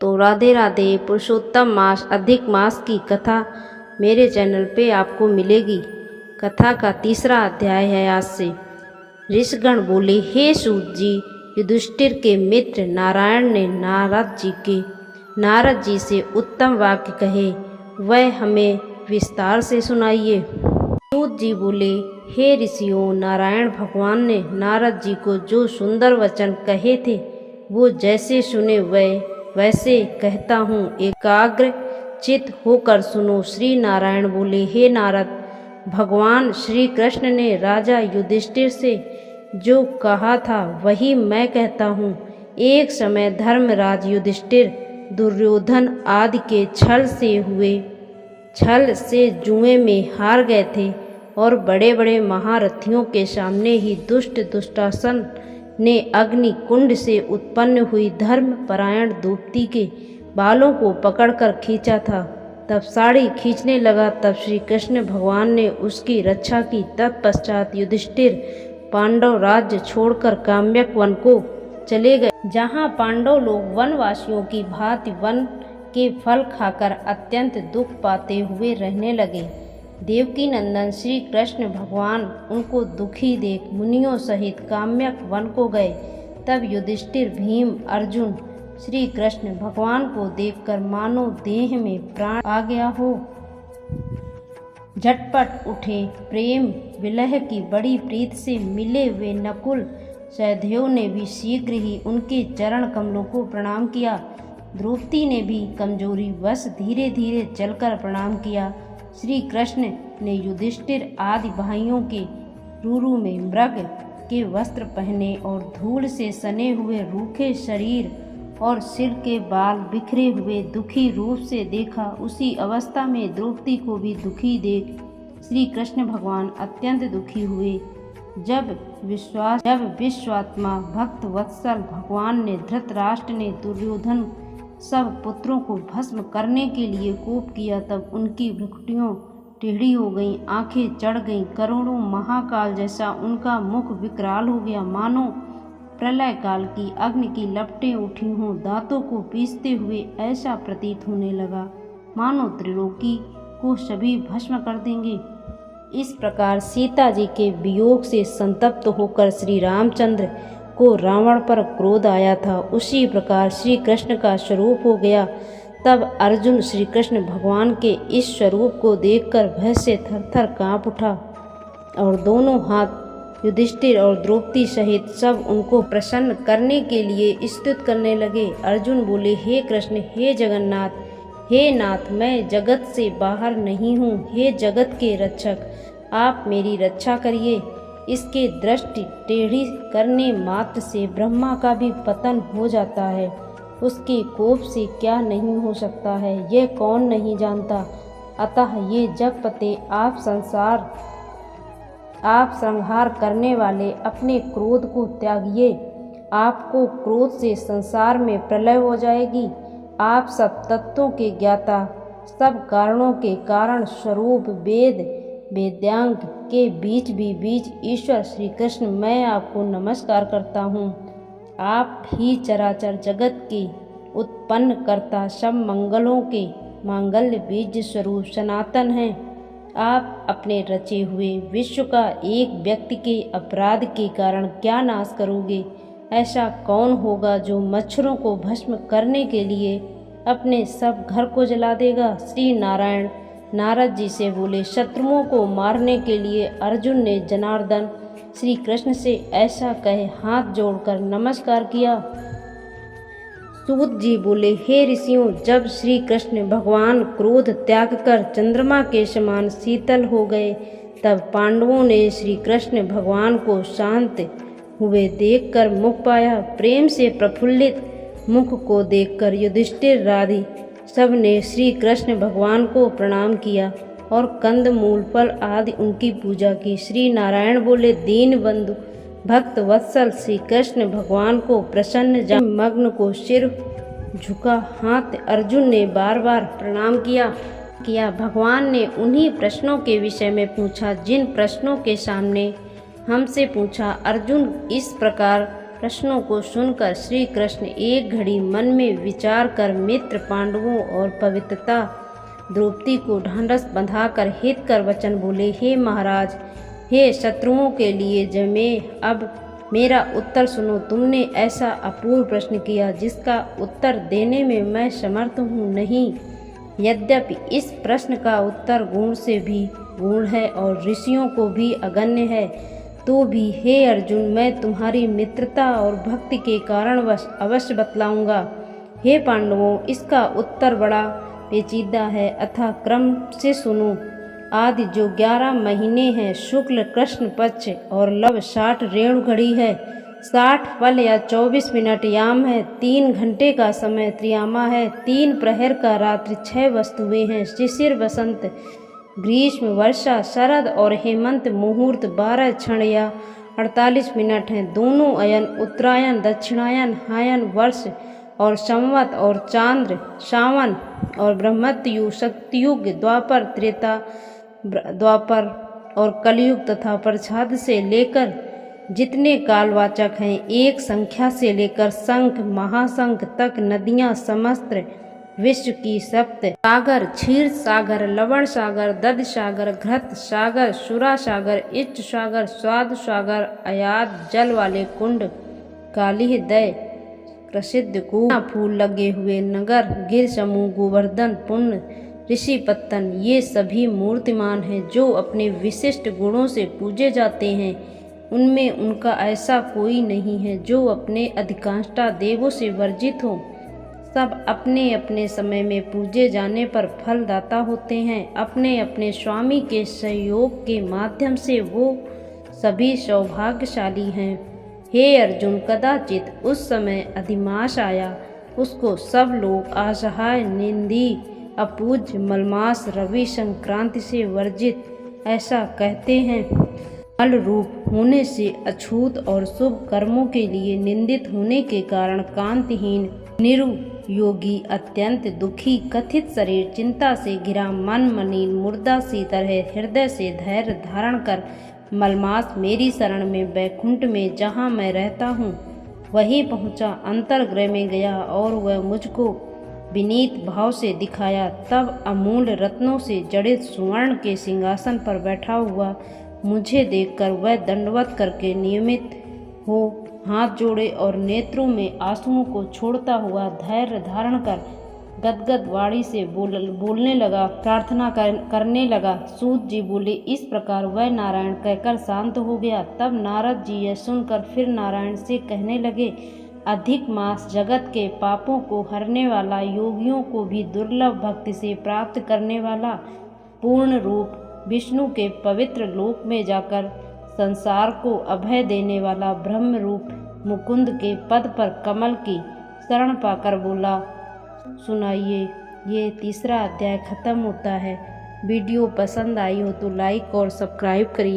तो राधे राधे। पुरुषोत्तम मास अधिक मास की कथा मेरे चैनल पे आपको मिलेगी। कथा का तीसरा अध्याय है आज से। ऋषिगण बोले, हे सूत जी, युधिष्ठिर के मित्र नारायण ने नारद जी से उत्तम वाक्य कहे, वह हमें विस्तार से सुनाइए। सूत जी बोले, हे ऋषियों, नारायण भगवान ने नारद जी को जो सुंदर वचन कहे थे वो जैसे सुने वैसे कहता हूँ, एकाग्र चित होकर सुनो। श्री नारायण बोले, हे नारद, भगवान श्री कृष्ण ने राजा युधिष्ठिर से जो कहा था वही मैं कहता हूँ। एक समय धर्मराज युधिष्ठिर दुर्योधन आदि के छल से जुए में हार गए थे और बड़े बड़े महारथियों के सामने ही दुष्टासन ने अग्नि कुंड से उत्पन्न हुई धर्म परायण द्रौपदी के बालों को पकड़कर खींचा था। तब साड़ी खींचने लगा, तब श्री कृष्ण भगवान ने उसकी रक्षा की। तत्पश्चात युधिष्ठिर पांडव राज्य छोड़कर काम्यक वन को चले गए, जहाँ पांडव लोग वनवासियों की भांति वन के फल खाकर अत्यंत दुख पाते हुए रहने लगे। देवकी नंदन श्री कृष्ण भगवान उनको दुखी देख मुनियों सहित काम्यक वन को गए। तब युधिष्ठिर, भीम, अर्जुन श्री कृष्ण भगवान को देखकर मानो देह में प्राण आ गया हो, झटपट उठे। प्रेम विलह की बड़ी प्रीत से मिले हुए नकुल सहदेव ने भी शीघ्र ही उनके चरण कमलों को प्रणाम किया। द्रौपदी ने भी कमजोरी वश धीरे धीरे चलकर प्रणाम किया। श्री कृष्ण ने युधिष्ठिर आदि भाइयों के रूरू में मृग के वस्त्र पहने और धूल से सने हुए रूखे शरीर और सिर के बाल बिखरे हुए दुखी रूप से देखा। उसी अवस्था में द्रौपदी को भी दुखी देख श्री कृष्ण भगवान अत्यंत दुखी हुए। जब विश्वात्मा भक्त वत्सल भगवान ने धृतराष्ट्र ने दुर्योधन सब पुत्रों को भस्म करने के लिए कोप किया, तब उनकी भ्रुकुटियाँ टेढ़ी हो गईं, आंखें चढ़ गईं। करोड़ों महाकाल जैसा उनका मुख विकराल हो गया, मानो प्रलय काल की अग्नि की लपटें उठी हों। दांतों को पीसते हुए ऐसा प्रतीत होने लगा मानो त्रिलोकी को सभी भस्म कर देंगे। इस प्रकार सीता जी के वियोग से संतप्त होकर श्री रामचंद्र को रावण पर क्रोध आया था, उसी प्रकार श्री कृष्ण का स्वरूप हो गया। तब अर्जुन श्री कृष्ण भगवान के इस स्वरूप को देखकर भय से थरथर काँप उठा और दोनों हाथ युधिष्ठिर और द्रौपदी सहित सब उनको प्रसन्न करने के लिए स्तुति करने लगे। अर्जुन बोले, हे कृष्ण, हे जगन्नाथ, हे नाथ, मैं जगत से बाहर नहीं हूँ। हे जगत के रक्षक, आप मेरी रक्षा करिए। इसके दृष्टि टेढ़ी करने मात्र से ब्रह्मा का भी पतन हो जाता है, उसके कोप से क्या नहीं हो सकता है, यह कौन नहीं जानता। अतः ये जगपते आप संहार करने वाले, अपने क्रोध को त्यागिए। आपको क्रोध से संसार में प्रलय हो जाएगी। आप सब तत्वों के ज्ञाता, सब कारणों के कारण स्वरूप, वेद्यांग के बीच भी बीच ईश्वर श्री कृष्ण, मैं आपको नमस्कार करता हूँ। आप ही चराचर जगत के उत्पन्न करता, सब मंगलों के मांगल्य बीज स्वरूप सनातन हैं। आप अपने रचे हुए विश्व का एक व्यक्ति के अपराध के कारण क्या नाश करोगे। ऐसा कौन होगा जो मच्छरों को भस्म करने के लिए अपने सब घर को जला देगा। श्री नारायण नारद जी से बोले, शत्रुओं को मारने के लिए अर्जुन ने जनार्दन श्री कृष्ण से ऐसा कहे हाथ जोड़कर नमस्कार किया। सूत जी बोले, हे ऋषियों, जब श्री कृष्ण भगवान क्रोध त्याग कर चंद्रमा के समान शीतल हो गए, तब पांडवों ने श्री कृष्ण भगवान को शांत हुए देखकर मुख पाया। प्रेम से प्रफुल्लित मुख को देखकर युधिष्ठिर आदि सब ने श्री कृष्ण भगवान को प्रणाम किया और कंद मूल फल आदि उनकी पूजा की। श्री नारायण बोले, दीन बंधु भक्त वत्सल श्री कृष्ण भगवान को प्रसन्न जान मग्न को सिर झुका। हाथ अर्जुन ने बार बार प्रणाम किया। भगवान ने उन्हीं प्रश्नों के विषय में पूछा जिन प्रश्नों के सामने हमसे पूछा। अर्जुन इस प्रकार प्रश्नों को सुनकर श्री कृष्ण एक घड़ी मन में विचार कर मित्र पांडवों और पवित्रता द्रौपदी को ढांढस बंधाकर हित कर वचन बोले, हे महाराज, हे शत्रुओं के लिए जमे, अब मेरा उत्तर सुनो। तुमने ऐसा अपूर्व प्रश्न किया जिसका उत्तर देने में मैं समर्थ हूँ नहीं। यद्यपि इस प्रश्न का उत्तर गुण से भी गुण है और ऋषियों को भी अगण्य है, तो भी हे अर्जुन, मैं तुम्हारी मित्रता और भक्ति के कारणवश अवश्य बतलाऊंगा। हे पांडवों, इसका उत्तर बड़ा पेचीदा है, अतः क्रम से सुनो। आदि जो 11 महीने हैं, शुक्ल कृष्ण पक्ष और लव 60 रेणु घड़ी है, 60 पल या 24 मिनट याम है, 3 घंटे का समय त्रियामा है, 3 प्रहर का रात्रि, 6 वस्तुएं हैं, शिशिर वसंत ग्रीष्म वर्षा शरद और हेमंत मुहूर्त 12 क्षण या 48 मिनट हैं, दोनों अयन उत्तरायण दक्षिणायन हायन वर्ष और संवत और चांद्र सावन और ब्रह्मत्युग शक्तियुग द्वापर त्रेता द्वापर और कलयुग तथा प्रच्छाद से लेकर जितने कालवाचक हैं, एक संख्या से लेकर शंख महाशंख तक नदियां समस्त विश्व की सप्त सागर, क्षीर सागर, लवण सागर, दध सागर, घृत सागर, सुरा सागर, इच्छ सागर, स्वाद सागर, अयाद जल वाले कुंड, कालीह दय प्रसिद्ध कुआं, फूल लगे हुए नगर, गिर समूह, गोवर्धन, पुण्य, ऋषि पत्तन, ये सभी मूर्तिमान हैं जो अपने विशिष्ट गुणों से पूजे जाते हैं। उनमें उनका ऐसा कोई नहीं है जो अपने अधिकांशता देवों से वर्जित हो। सब अपने अपने समय में पूजे जाने पर फलदाता होते हैं। अपने अपने स्वामी के सहयोग के माध्यम से वो सभी सौभाग्यशाली हैं। हे अर्जुन, कदाचित उस समय अधिमास आया, उसको सब लोग असहाय, निंदी, अपूज्य, मलमास, रवि संक्रांति से वर्जित ऐसा कहते हैं। फल रूप होने से अछूत और शुभ कर्मों के लिए निंदित होने के कारण कांतिहीन निरुयोगी, अत्यंत दुखी, कथित शरीर, चिंता से घिरा, मन मलिन, मुर्दा सी तरह, हृदय से धैर्य धारण कर मलमास मेरी शरण में वैकुंठ में जहाँ मैं रहता हूँ वहीं पहुँचा, अंतर्गृह में गया और वह मुझको विनीत भाव से दिखाया। तब अमूल्य रत्नों से जड़ित सुवर्ण के सिंहासन पर बैठा हुआ मुझे देखकर वह दंडवत करके नियमित हो हाथ जोड़े और नेत्रों में आंसुओं को छोड़ता हुआ धैर्य धारण कर गदगद वाणी से बोलने लगा, प्रार्थना करने लगा। सूत जी बोले, इस प्रकार वह नारायण कहकर शांत हो गया। तब नारद जी यह सुनकर फिर नारायण से कहने लगे, अधिक मास जगत के पापों को हरने वाला, योगियों को भी दुर्लभ भक्ति से प्राप्त करने वाला, पूर्ण रूप विष्णु के पवित्र लोक में जाकर संसार को अभय देने वाला, ब्रह्म रूप मुकुंद के पद पर कमल की शरण पाकर बोला, सुनाइए। ये तीसरा अध्याय खत्म होता है। वीडियो पसंद आई हो तो लाइक और सब्सक्राइब करिए।